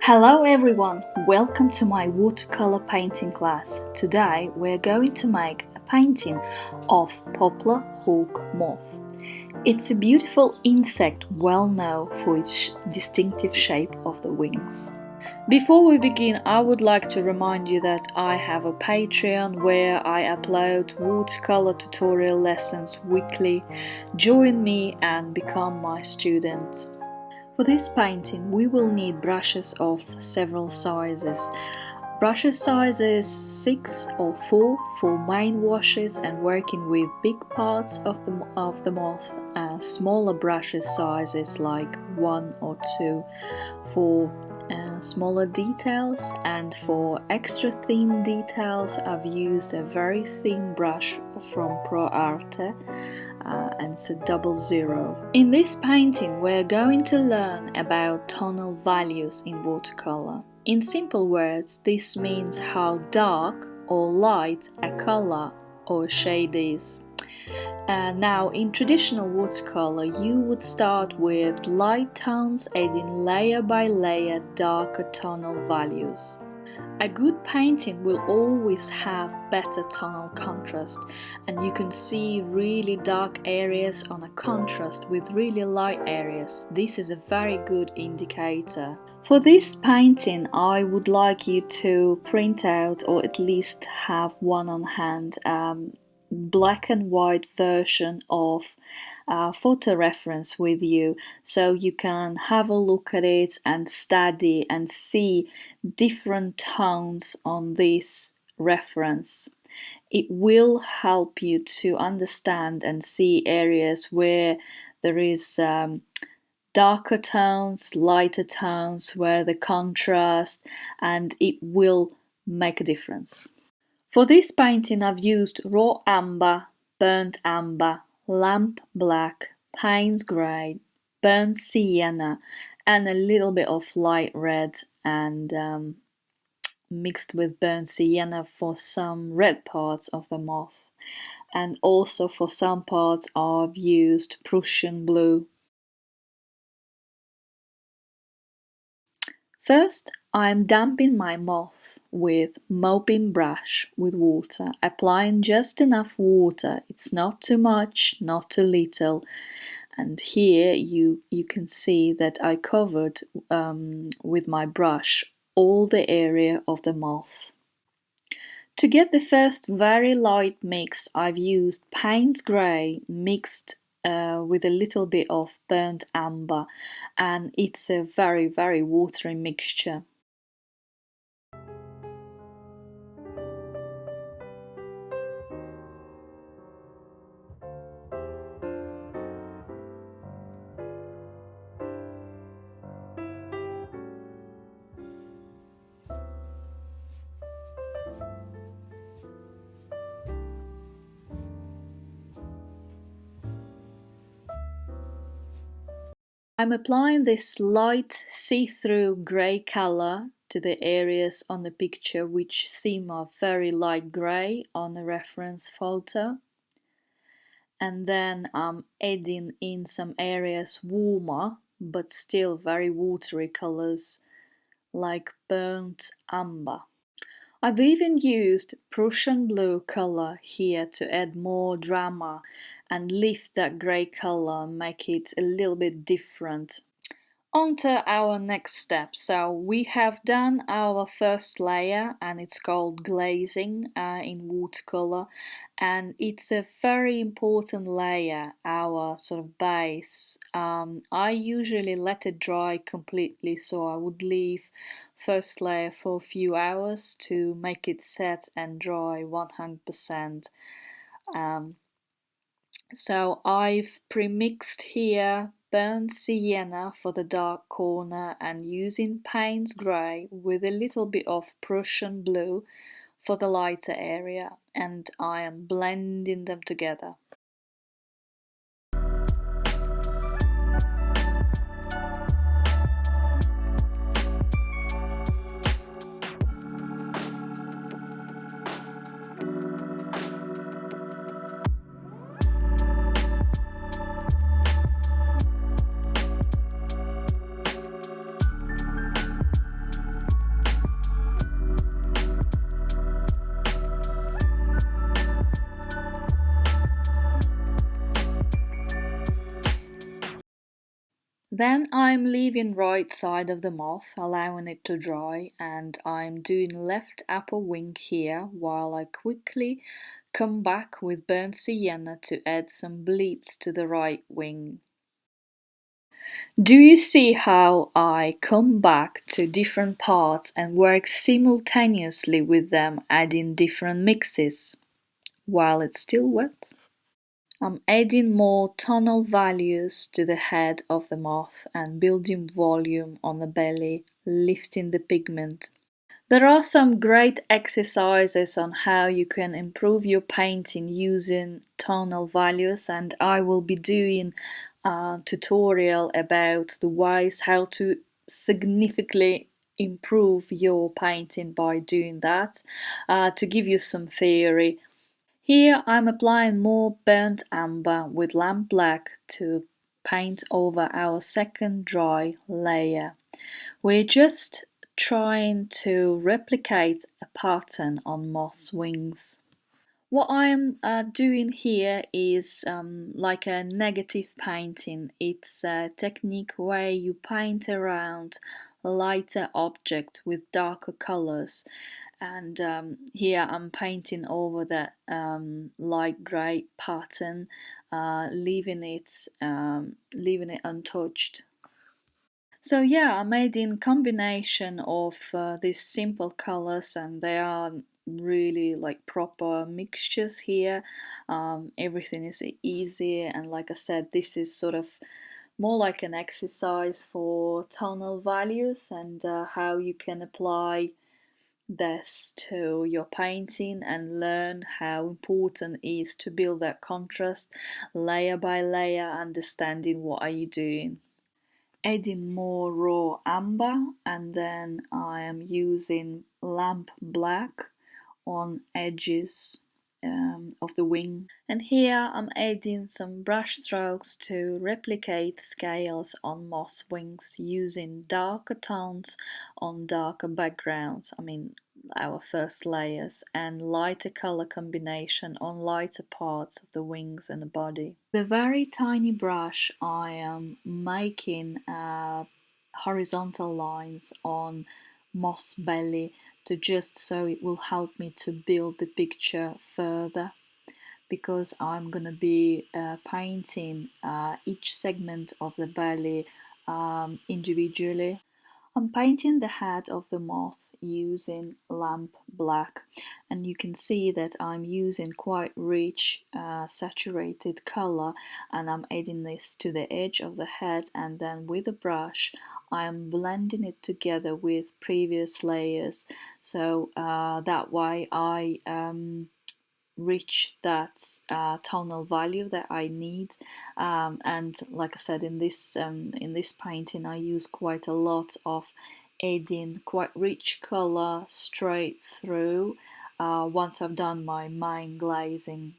Hello everyone, welcome to my watercolor painting class. Today we're going to make a painting of Poplar Hawk Moth. It's a beautiful insect well known for its distinctive shape of the wings. Before we begin, I would like to remind you that I have a Patreon where I upload watercolor tutorial lessons weekly. Join me and become my student. For this painting we will need brushes of several sizes. Brushes sizes 6 or 4 for main washes and working with big parts of the moth. Smaller brushes sizes like 1 or 2 for smaller details, and for extra thin details I've used a very thin brush from proArte and it's a 00. In this painting we're going to learn about tonal values in watercolor. In simple words, this means how dark or light a color or shade is. Now, in traditional watercolor, you would start with light tones, adding layer by layer darker tonal values. A good painting will always have better tonal contrast, and you can see really dark areas on a contrast with really light areas. This is a very good indicator. For this painting, I would like you to print out, or at least have one on hand, black and white version of photo reference with you, so you can have a look at it and study and see different tones on this reference. It will help you to understand and see areas where there is darker tones, lighter tones, where the contrast, and it will make a difference. For this painting I've used raw amber, burnt amber, lamp black, Payne's grey, burnt sienna and a little bit of light red, and mixed with burnt sienna for some red parts of the moth, and also for some parts I've used Prussian blue. First, I'm damping my moth with mopping brush with water, applying just enough water. It's not too much, not too little. And here you can see that I covered with my brush all the area of the moth. To get the first very light mix, I've used Payne's grey mixed with a little bit of burnt amber, and it's a very watery mixture. I'm applying this light see-through grey colour to the areas on the picture which seem a very light grey on the reference photo, and then I'm adding in some areas warmer but still very watery colours like burnt amber. I've even used Prussian blue colour here to add more drama and lift that grey colour, make it a little bit different. On to our next step. So we have done our first layer, and it's called glazing in watercolor, and it's a very important layer, our sort of base. I usually let it dry completely, so I would leave first layer for a few hours to make it set and dry 100%. So I've pre-mixed here burnt sienna for the dark corner and using Payne's grey with a little bit of Prussian blue for the lighter area, and I am blending them together. Then I'm leaving right side of the moth, allowing it to dry, and I'm doing left upper wing here while I quickly come back with burnt sienna to add some bleeds to the right wing. Do you see how I come back to different parts and work simultaneously with them, adding different mixes while it's still wet? I'm adding more tonal values to the head of the moth and building volume on the belly, lifting the pigment. There are some great exercises on how you can improve your painting using tonal values, and I will be doing a tutorial about the ways how to significantly improve your painting by doing that. To give you some theory, here I'm applying more burnt umber with lamp black to paint over our second dry layer. We're just trying to replicate a pattern on moth's wings. What I'm doing here is like a negative painting. It's a technique where you paint around lighter object with darker colors, and here I'm painting over the light grey pattern, leaving it untouched. So yeah, I made in combination of these simple colors, and they are really like proper mixtures here. Everything is easy, and like I said, this is sort of more like an exercise for tonal values and how you can apply this to your painting and learn how important it is to build that contrast layer by layer, understanding what are you doing. Adding more raw amber, and then I am using lamp black on edges of the wing, and here I'm adding some brush strokes to replicate scales on moth wings using darker tones on darker backgrounds, our first layers, and lighter color combination on lighter parts of the wings and the body. With a very tiny brush I am making horizontal lines on moth's belly to just so it will help me to build the picture further, because I'm gonna be painting each segment of the belly individually. I'm painting the head of the moth using lamp black, and you can see that I'm using quite rich saturated color, and I'm adding this to the edge of the head, and then with a brush I'm blending it together with previous layers, so that way I reach that tonal value that I need. And like I said, in this painting I use quite a lot of adding quite rich color straight through once I've done my main glazing.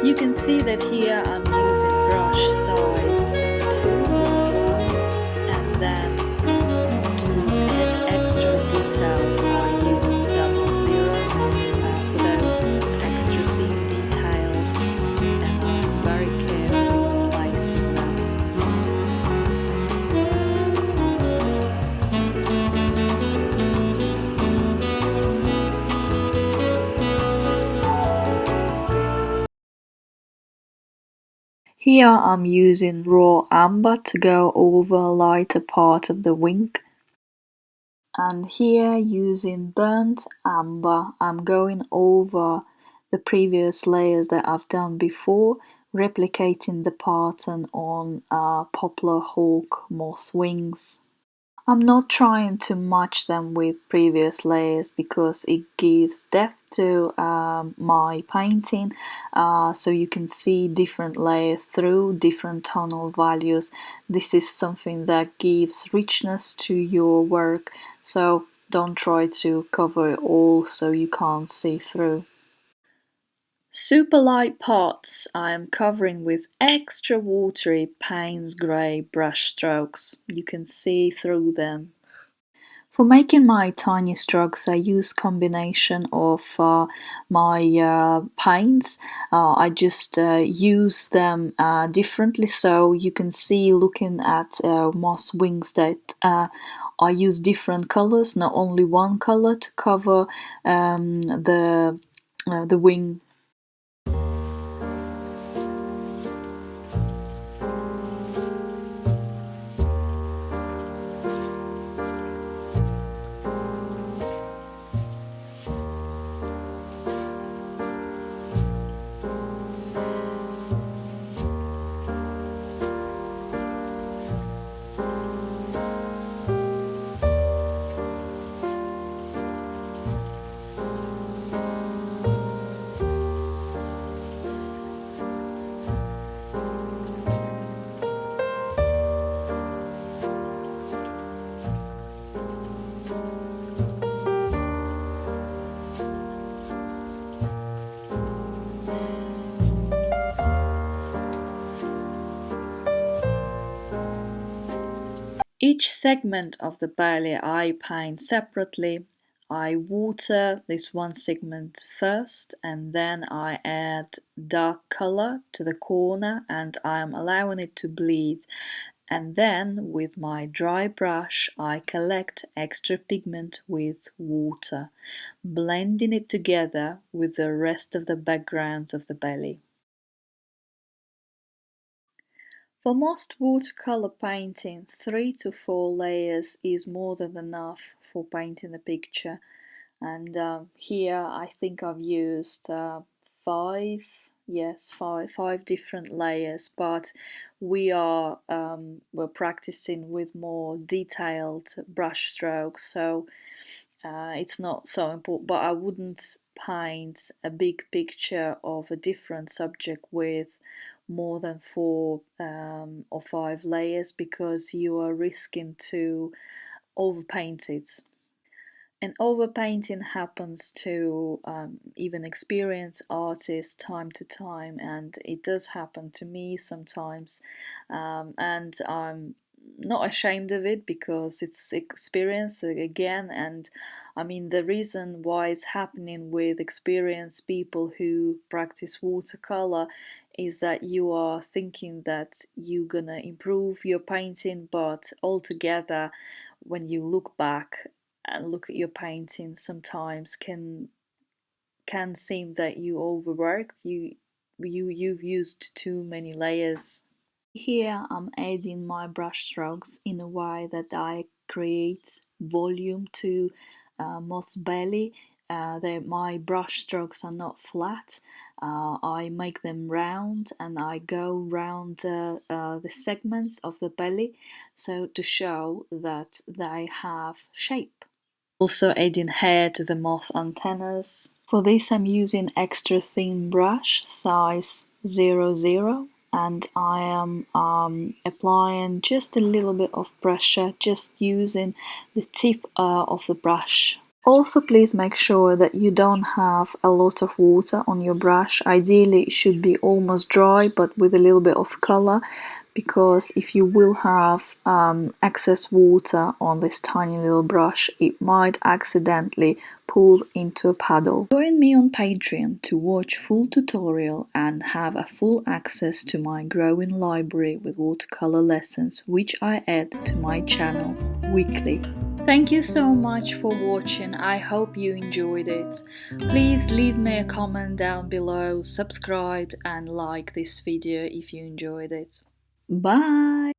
You can see that here I'm using brush size 2, and then to add extra details I use 00 for those extra thin details, and I'm very careful placing them. Here I'm using raw amber to go over a lighter part of the wing. And here using burnt amber, I'm going over the previous layers that I've done before, replicating the pattern on Poplar Hawk Moth wings. I'm not trying to match them with previous layers because it gives depth to my painting, so you can see different layers through different tonal values. This is something that gives richness to your work, so don't try to cover it all so you can't see through. Super light pots I am covering with extra watery Payne's Grey brush strokes. You can see through them. For making my tiny strokes, I use combination of my paints. I just use them differently, so you can see looking at moth wings that I use different colors, not only one color to cover the wing. Each segment of the belly I paint separately. I water this one segment first and then I add dark color to the corner and I'm allowing it to bleed. And then with my dry brush I collect extra pigment with water, blending it together with the rest of the background of the belly. For most watercolor painting, 3 to 4 layers is more than enough for painting the picture. And here I think I've used five, yes, five different layers. But we're practicing with more detailed brush strokes, so it's not so important. But I wouldn't paint a big picture of a different subject with more than 4 or 5 layers because you are risking to overpaint it. And overpainting happens to even experienced artists time to time, and it does happen to me sometimes. And I'm not ashamed of it because it's experience again. And I mean, the reason why it's happening with experienced people who practice watercolor is that you are thinking that you're gonna improve your painting, but altogether, when you look back and look at your painting, sometimes can seem that you overworked. You've used too many layers. Here I'm adding my brush strokes in a way that I create volume to moth's belly. My brush strokes are not flat. I make them round and I go round the segments of the belly, so to show that they have shape. Also adding hair to the moth antennas. For this I'm using extra thin brush, size 00, and I am applying just a little bit of pressure, just using the tip of the brush. Also, please make sure that you don't have a lot of water on your brush. Ideally it should be almost dry but with a little bit of color, because if you will have excess water on this tiny little brush, it might accidentally pull into a puddle. Join me on Patreon to watch full tutorial and have a full access to my growing library with watercolor lessons, which I add to my channel weekly. Thank you so much for watching. I hope you enjoyed it. Please leave me a comment down below, subscribe and like this video if you enjoyed it. Bye!